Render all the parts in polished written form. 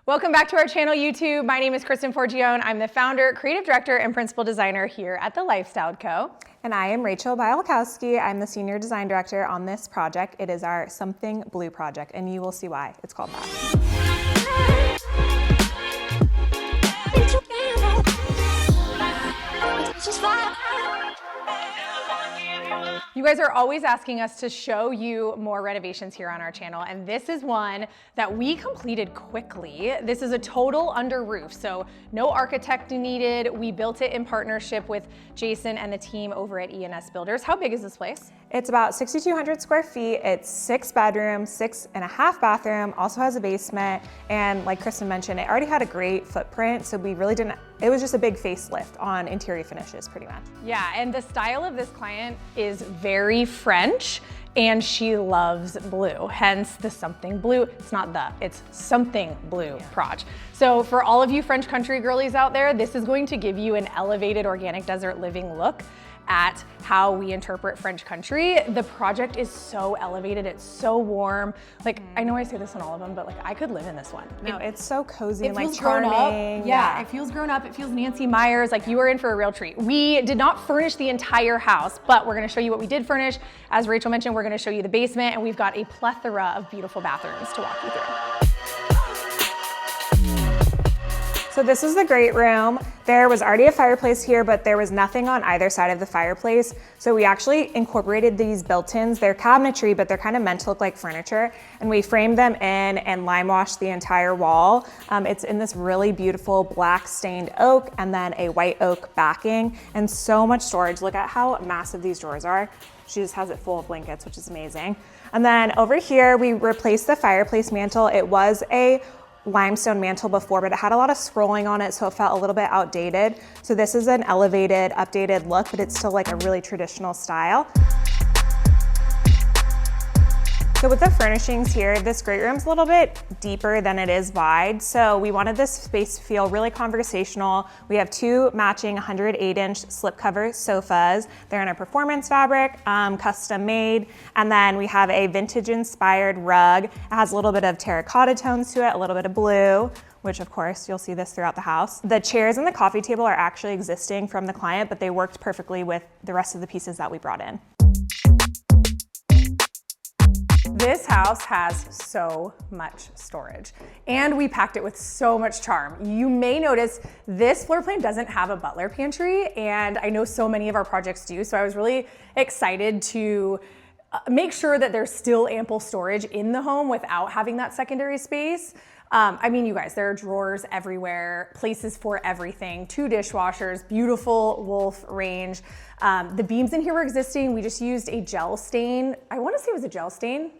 Welcome back to our channel, YouTube. My name is Kristen Forgione. I'm the founder, creative director, and principal designer here at THELIFESTYLEDCO. And I am Rachael Bialkowski. I'm the senior design director on this project. It is our Something Blue project, and you will see why it's called that. You guys are always asking us to show you more renovations here on our channel, and this is one that we completed quickly. This is a total under roof, so no architect needed. We built it in partnership with Jason and the team over at E&S Builders. How big is this place? It's about 6,200 square feet. It's 6 bedrooms, 6.5 bathroom, also has a basement. And like Kristen mentioned, it already had a great footprint. So we really didn't, it was just a big facelift on interior finishes pretty much. Yeah, and the style of this client is very French and she loves blue, hence the Something Blue. It's not the, it's Something Blue proj. So for all of you French country girlies out there, this is going to give you an elevated organic desert living look at how we interpret French country. The project is so elevated, it's so warm. Like, I know I say this on all of them, but like I could live in this one. No, it's so cozy and like charming. Yeah, it feels grown up, it feels Nancy Meyers, like you are in for a real treat. We did not furnish the entire house, but we're gonna show you what we did furnish. As Rachael mentioned, we're gonna show you the basement, and we've got a plethora of beautiful bathrooms to walk you through. So this is the great room. There was already a fireplace here, but there was nothing on either side of the fireplace. So we actually incorporated these built-ins. They're cabinetry, but they're kind of meant to look like furniture. And we framed them in and lime washed the entire wall. It's in this really beautiful black stained oak and then a white oak backing and so much storage. Look at how massive these drawers are. She just has it full of blankets, which is amazing. And then over here, we replaced the fireplace mantle. It was a limestone mantle before, but it had a lot of scrolling on it, so it felt a little bit outdated. So this is an elevated, updated look, but it's still like a really traditional style. So with the furnishings here, this great room's a little bit deeper than it is wide. So we wanted this space to feel really conversational. We have 2 matching 108-inch slipcover sofas. They're in a performance fabric, custom made. And then we have a vintage inspired rug. It has a little bit of terracotta tones to it, a little bit of blue, which of course you'll see this throughout the house. The chairs and the coffee table are actually existing from the client, but they worked perfectly with the rest of the pieces that we brought in. This house has so much storage, and we packed it with so much charm. You may notice this floor plan doesn't have a butler pantry, and I know so many of our projects do, so I was really excited to make sure that there's still ample storage in the home without having that secondary space. I mean, you guys, there are drawers everywhere, places for everything, 2 dishwashers, beautiful Wolf range. The beams in here were existing. We just used a gel stain. I want to say it was a gel stain.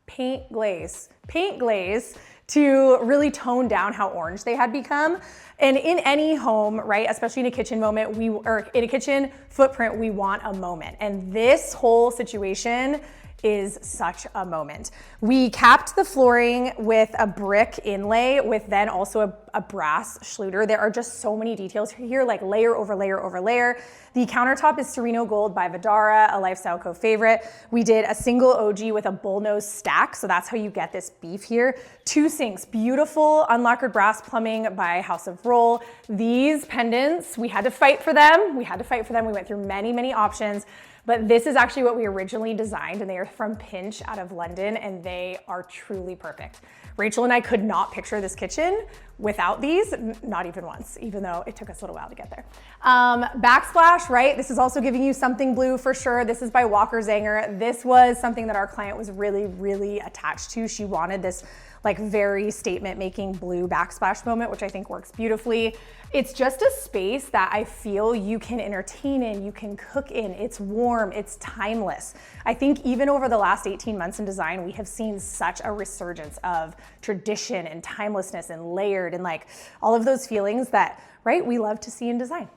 Paint glaze to really tone down how orange they had become. And in any home, right, especially in a kitchen moment, or in a kitchen footprint, we want a moment. And this whole situation is such a moment. We capped the flooring with a brick inlay with then also a brass Schluter. There are just so many details here, like layer over layer over layer. The countertop is Sereno Gold by Vadara, a THELIFESTYLEDCO favorite. We did a single OG with a bullnose stack, so that's how you get this beef here. 2 sinks, beautiful unlacquered brass plumbing by House of Rohl. These pendants, we had to fight for them. We went through many, many options. But this is actually what we originally designed, and they are from Pinch out of London, and they are truly perfect. Rachael and I could not picture this kitchen without these, not even once, even though it took us a little while to get there. Backsplash, right? This is also giving you Something Blue for sure. This is by Walker Zanger. This was something that our client was really, really attached to. She wanted this like very statement making blue backsplash moment, which I think works beautifully. It's just a space that I feel you can entertain in, you can cook in, it's warm, it's timeless. I think even over the last 18 months in design, we have seen such a resurgence of tradition and timelessness and layered and like all of those feelings that, right, we love to see in design.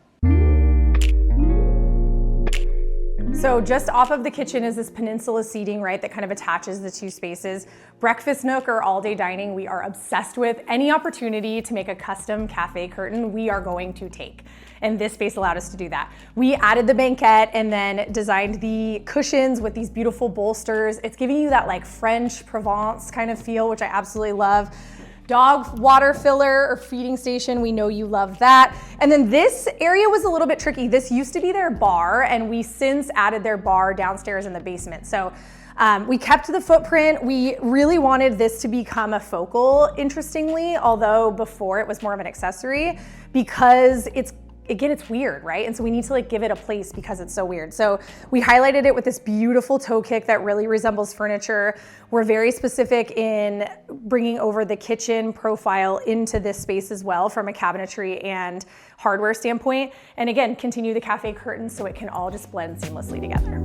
So just off of the kitchen is this peninsula seating, right, that kind of attaches the 2 spaces. Breakfast nook or all day dining, we are obsessed with. Any opportunity to make a custom cafe curtain, we are going to take. And this space allowed us to do that. We added the banquette and then designed the cushions with these beautiful bolsters. It's giving you that like French Provence kind of feel, which I absolutely love. dog water filler or feeding station. We know you love that. And then this area was a little bit tricky. This used to be their bar, and we since added their bar downstairs in the basement. So we kept the footprint. We really wanted this to become a focal, interestingly, although before it was more of an accessory, because it's weird, right? And so we need to like give it a place because it's so weird. So we highlighted it with this beautiful toe kick that really resembles furniture. We're very specific in bringing over the kitchen profile into this space as well from a cabinetry and hardware standpoint. And again, continue the cafe curtains so it can all just blend seamlessly together.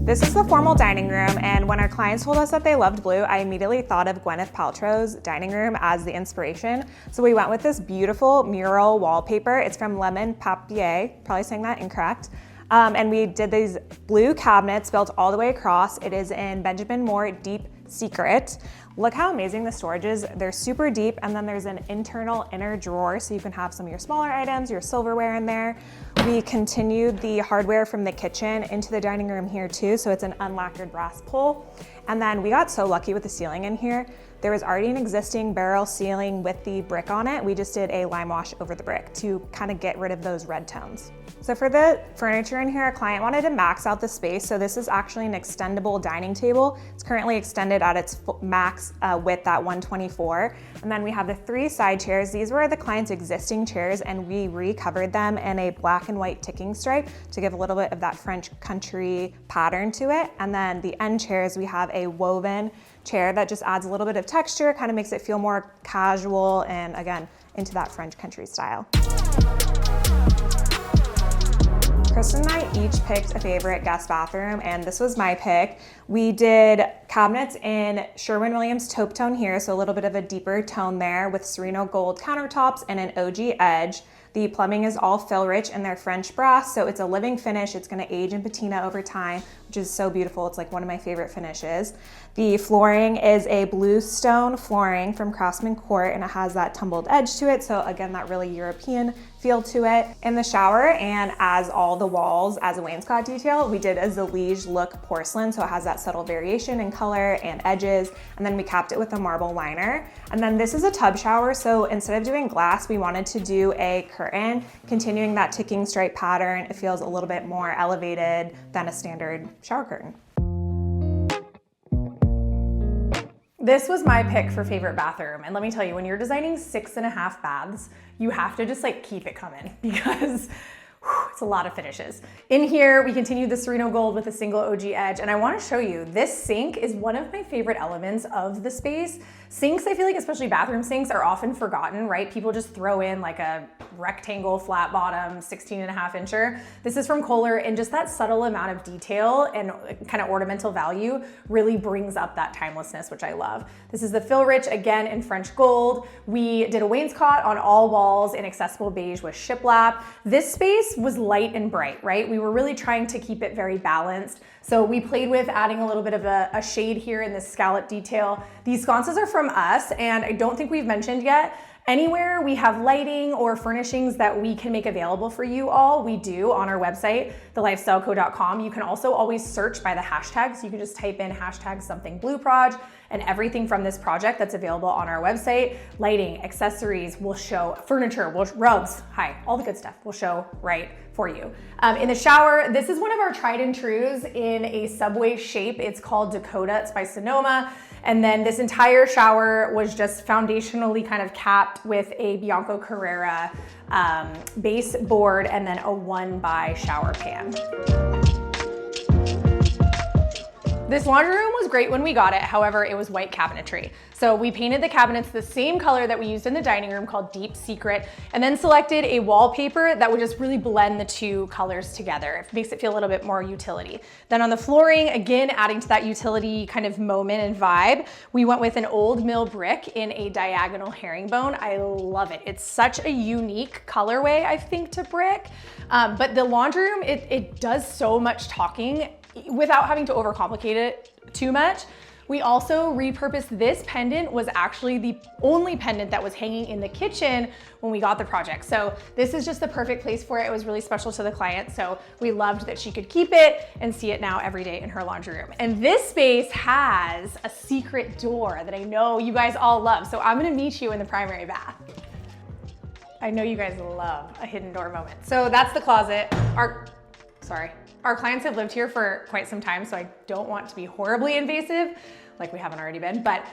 This is the formal dining room, and when our clients told us that they loved blue, I immediately thought of Gwyneth Paltrow's dining room as the inspiration. So we went with this beautiful mural wallpaper. It's from Lemon Papier, probably saying that incorrect. And we did these blue cabinets built all the way across. It is in Benjamin Moore Deep Secret. Look how amazing the storage is. They're super deep, and then there's an internal inner drawer so you can have some of your smaller items, your silverware in there. We continued the hardware from the kitchen into the dining room here too, so it's an unlacquered brass pole. And then we got so lucky with the ceiling in here. There was already an existing barrel ceiling with the brick on it. We just did a lime wash over the brick to kind of get rid of those red tones. So for the furniture in here, a client wanted to max out the space. So this is actually an extendable dining table. It's currently extended at its max width at 124. And then we have the 3 side chairs. These were the client's existing chairs, and we recovered them in a black and white ticking stripe to give a little bit of that French country pattern to it. And then the end chairs, we have a woven chair that just adds a little bit of texture, kind of makes it feel more casual and again, into that French country style. Kristen and I each picked a favorite guest bathroom, and this was my pick. We did cabinets in Sherwin-Williams Taupe Tone here, so a little bit of a deeper tone there with Sereno gold countertops and an OG edge. The plumbing is all Phylrich and they're French brass, so it's a living finish. It's gonna age and patina over time, which is so beautiful. It's like one of my favorite finishes. The flooring is a blue stone flooring from Craftsman Court, and it has that tumbled edge to it. So again, that really European feel to it. In the shower, and as all the walls as a wainscot detail, we did a Zalige look porcelain. So it has that subtle variation in color and edges. And then we capped it with a marble liner. And then this is a tub shower. So instead of doing glass, we wanted to do a curtain, continuing that ticking stripe pattern. It feels a little bit more elevated than a standard shower curtain. This was my pick for favorite bathroom. And let me tell you, when you're designing 6.5 baths, you have to just like keep it coming because it's a lot of finishes. In here, we continued the Sereno gold with a single OG edge. And I want to show you, this sink is one of my favorite elements of the space. Sinks, I feel like, especially bathroom sinks, are often forgotten, right? People just throw in like a rectangle, flat bottom, 16.5 incher. This is from Kohler, and just that subtle amount of detail and kind of ornamental value really brings up that timelessness, which I love. This is the Phylrich, again, in French gold. We did a wainscot on all walls in accessible beige with shiplap. This space was light and bright, right? We were really trying to keep it very balanced. So we played with adding a little bit of a shade here in this scallop detail. These sconces are from us, and I don't think we've mentioned yet, anywhere we have lighting or furnishings that we can make available for you all, we do on our website, THELIFESTYLEDCO.com. You can also always search by the hashtags. You can just type in hashtag something blue proj, and everything from this project that's available on our website, lighting, accessories will show, furniture, rubs, all the good stuff will show right for you. In the shower, this is one of our tried and trues in a subway shape. It's called Dakota, it's by Sonoma. And then this entire shower was just foundationally kind of capped with a Bianco Carrera base board and then a 1x shower pan. This laundry room was great when we got it, however, it was white cabinetry. So we painted the cabinets the same color that we used in the dining room called Deep Secret, and then selected a wallpaper that would just really blend the two colors together. It makes it feel a little bit more utility. Then on the flooring, again, adding to that utility kind of moment and vibe, we went with an old mill brick in a diagonal herringbone. I love it. It's such a unique colorway, I think, to brick. But the laundry room, it does so much talking without having to overcomplicate it too much. We also repurposed this pendant, was actually the only pendant that was hanging in the kitchen when we got the project. So this is just the perfect place for it. It was really special to the client. So we loved that she could keep it and see it now every day in her laundry room. And this space has a secret door that I know you guys all love. So I'm gonna meet you in the primary bath. I know you guys love a hidden door moment. So that's the closet. Our clients have lived here for quite some time, so I don't want to be horribly invasive, like we haven't already been, but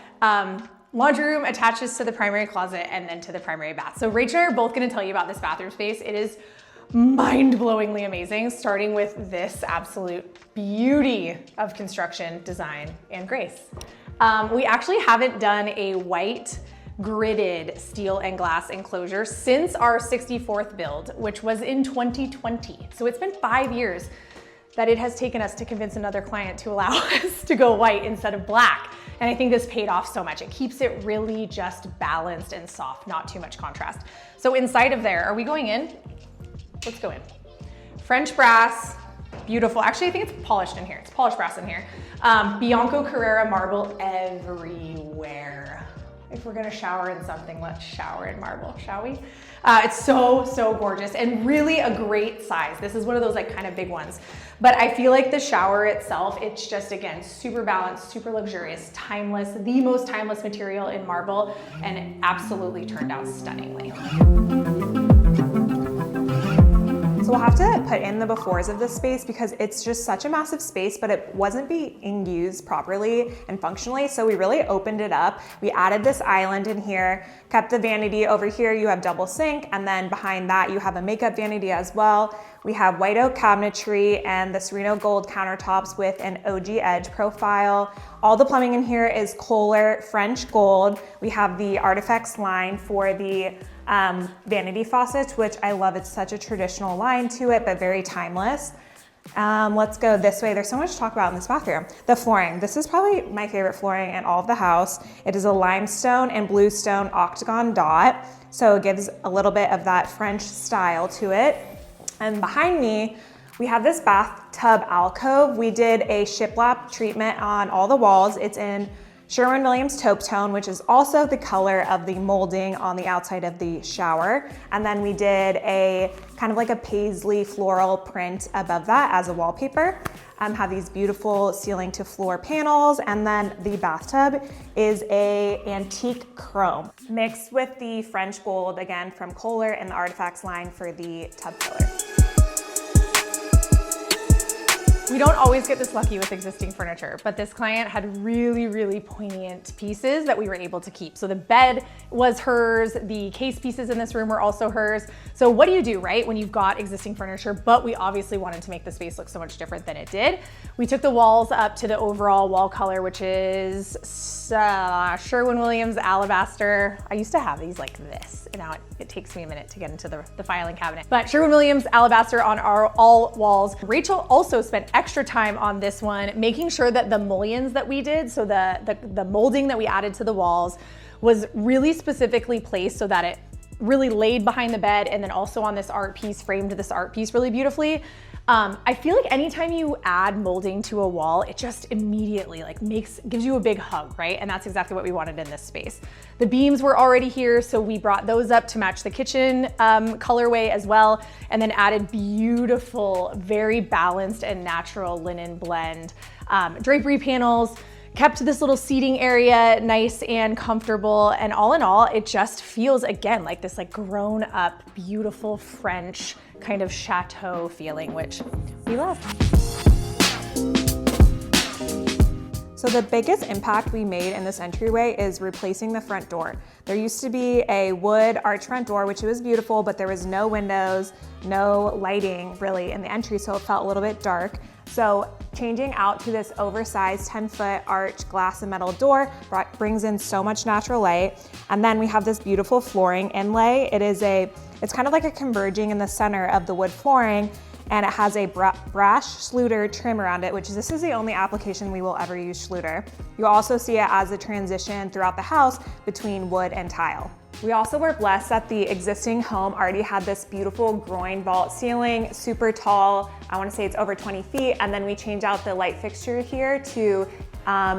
laundry room attaches to the primary closet and then to the primary bath. So Rachel and I are both gonna tell you about this bathroom space. It is mind-blowingly amazing, starting with this absolute beauty of construction, design, and grace. We actually haven't done a white gridded steel and glass enclosure since our 64th build, which was in 2020. So it's been 5 years that it has taken us to convince another client to allow us to go white instead of black. And I think this paid off so much. It keeps it really just balanced and soft, not too much contrast. So inside of there, are we going in? Let's go in. French brass, beautiful. Actually, I think it's polished in here. It's polished brass in here. Bianco Carrera marble everywhere. If we're gonna shower in something, let's shower in marble, shall we? It's so, so gorgeous and really a great size. This is one of those like kind of big ones. But I feel like the shower itself, it's just, again, super balanced, super luxurious, timeless, the most timeless material in marble, and it absolutely turned out stunningly. So we'll have to put in the befores of this space because it's just such a massive space, but it wasn't being used properly and functionally. So we really opened it up. We added this island in here, kept the vanity over here. You have double sink, and then behind that you have a makeup vanity as well. We have white oak cabinetry and the Sereno gold countertops with an OG edge profile. All the plumbing in here is Kohler French gold. We have the Artifacts line for the vanity faucets, which I love. It's such a traditional line to it, but very timeless. Let's go this way. There's so much to talk about in this bathroom. The flooring. This is probably my favorite flooring in all of the house. It is a limestone and bluestone octagon dot, so it gives a little bit of that French style to it. And behind me, we have this bathtub alcove. We did a shiplap treatment on all the walls. It's in Sherwin-Williams Taupe Tone, which is also the color of the molding on the outside of the shower. And then we did a kind of like a paisley floral print above that as a wallpaper. Have these beautiful ceiling to floor panels. And then the bathtub is a antique chrome mixed with the French gold, again, from Kohler and the Artifacts line for the tub filler. We don't always get this lucky with existing furniture, but this client had really, really poignant pieces that we were able to keep. So the bed was hers, the case pieces in this room were also hers. So what do you do, right, when you've got existing furniture, but we obviously wanted to make the space look so much different than it did? We took the walls up to the overall wall color, which is Sherwin-Williams Alabaster. I used to have these like this, and now it takes me a minute to get into the filing cabinet. But Sherwin-Williams Alabaster on all walls. Rachel also spent extra time on this one, making sure that the mullions that we did, so the molding that we added to the walls was really specifically placed so that it really laid behind the bed, and then also on this art piece, framed this art piece really beautifully. I feel like anytime you add molding to a wall, it just immediately like gives you a big hug, right? And that's exactly what we wanted in this space. The beams were already here, so we brought those up to match the kitchen colorway as well, and then added beautiful, very balanced and natural linen blend drapery panels. Kept this little seating area nice and comfortable, and all in all, it just feels, again, like this like grown up, beautiful French kind of chateau feeling, which we love. So the biggest impact we made in this entryway is replacing the front door. There used to be a wood arch front door, which was beautiful, but there was no windows, no lighting really in the entry, so it felt a little bit dark. So changing out to this oversized 10-foot arch glass and metal door brings in so much natural light. And then we have this beautiful flooring inlay. It's kind of like a converging in the center of the wood flooring, and it has a brash Schluter trim around it, this is the only application we will ever use Schluter. You'll also see it as a transition throughout the house between wood and tile. We also were blessed that the existing home already had this beautiful groin vault ceiling, super tall. I want to say it's over 20 feet. And then we changed out the light fixture here to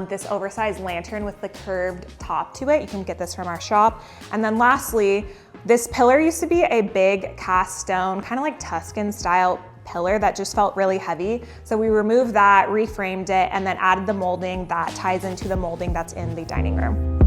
this oversized lantern with the curved top to it. You can get this from our shop. And then lastly, this pillar used to be a big cast stone, kind of like Tuscan style pillar that just felt really heavy. So we removed that, reframed it, and then added the molding that ties into the molding that's in the dining room.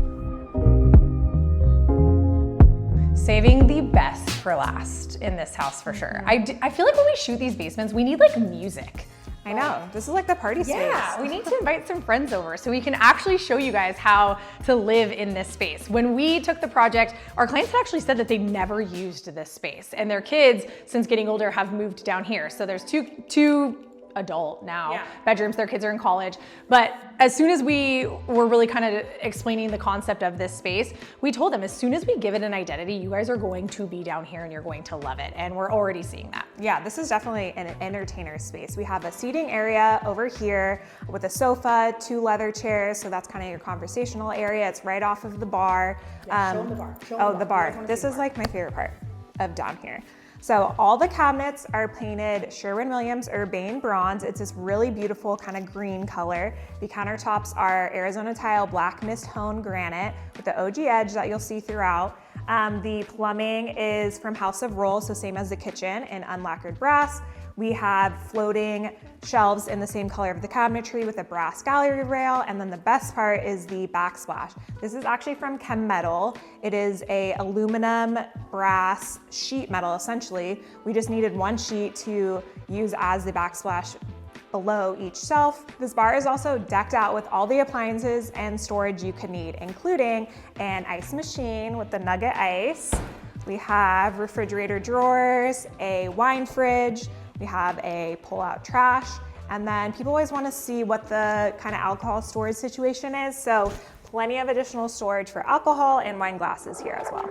Saving the best for last in this house for sure. I feel like when we shoot these basements, we need like music. I know, this is like the party space. Yeah, we need to invite some friends over so we can actually show you guys how to live in this space. When we took the project, our clients had actually said that they never used this space, and their kids, since getting older, have moved down here. So there's two adult now bedrooms, their kids are in college. But as soon as we were really kind of explaining the concept of this space, we told them as soon as we give it an identity, you guys are going to be down here and you're going to love it. And we're already seeing that. Yeah, this is definitely an entertainer space. We have a seating area over here with a sofa, 2 leather chairs. So that's kind of your conversational area. It's right off of the bar. Yeah, show them the bar. The bar. This is like my favorite part of down here. So all the cabinets are painted Sherwin-Williams Urbane Bronze. It's this really beautiful kind of green color. The countertops are Arizona tile black mist hone granite with the OG edge that you'll see throughout. The plumbing is from House of Rohl, so same as the kitchen, in unlacquered brass. We have floating shelves in the same color of the cabinetry with a brass gallery rail, and then the best part is the backsplash. This is actually from Chemetal. It is a aluminum brass sheet metal, essentially. We just needed 1 sheet to use as the backsplash below each shelf. This bar is also decked out with all the appliances and storage you could need, including an ice machine with the nugget ice. We have refrigerator drawers, a wine fridge, we have a pull-out trash, and then people always want to see what the kind of alcohol storage situation is, so plenty of additional storage for alcohol and wine glasses here as well.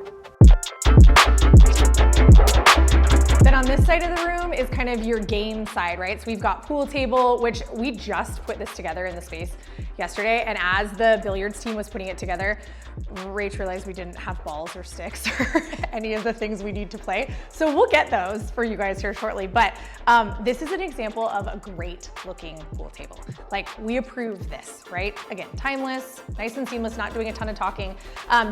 Then on this side of the room is kind of your game side, right? So we've got pool table, which we just put this together in the space yesterday. And as the billiards team was putting it together, Rach realized we didn't have balls or sticks or any of the things we need to play. So we'll get those for you guys here shortly. But this is an example of a great looking pool table. Like, we approve this, right? Again, timeless, nice and seamless, not doing a ton of talking.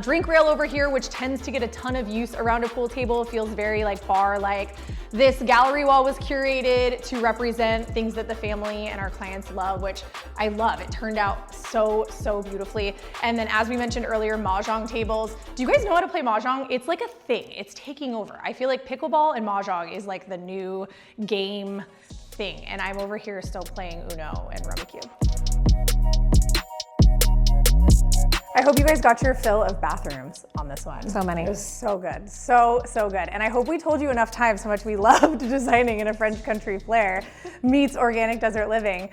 Drink rail over here, which tends to get a ton of use around a pool table. It feels very like bar-like. This gallery wall was curated to represent things that the family and our clients love, which I love. It turned out so, so beautifully. And then as we mentioned earlier, mahjong tables. Do you guys know how to play mahjong? It's like a thing. It's taking over. I feel like pickleball and mahjong is like the new game thing. And I'm over here still playing Uno and Rummikub. I hope you guys got your fill of bathrooms on this one. So many. It was so good, so good. And I hope we told you enough times how much we loved designing in a French country flair meets organic desert living.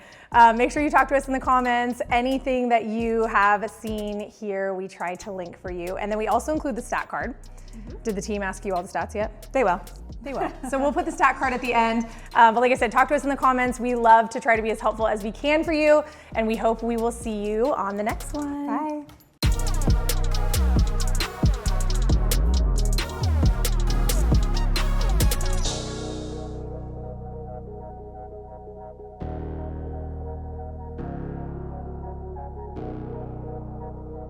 Make sure you talk to us in the comments. Anything that you have seen here, we try to link for you. And then we also include the stat card. Did the team ask you all the stats yet? They will. They will. So we'll put the stat card at the end. But like I said, talk to us in the comments. We love to try to be as helpful as we can for you. And we hope we will see you on the next one. Bye.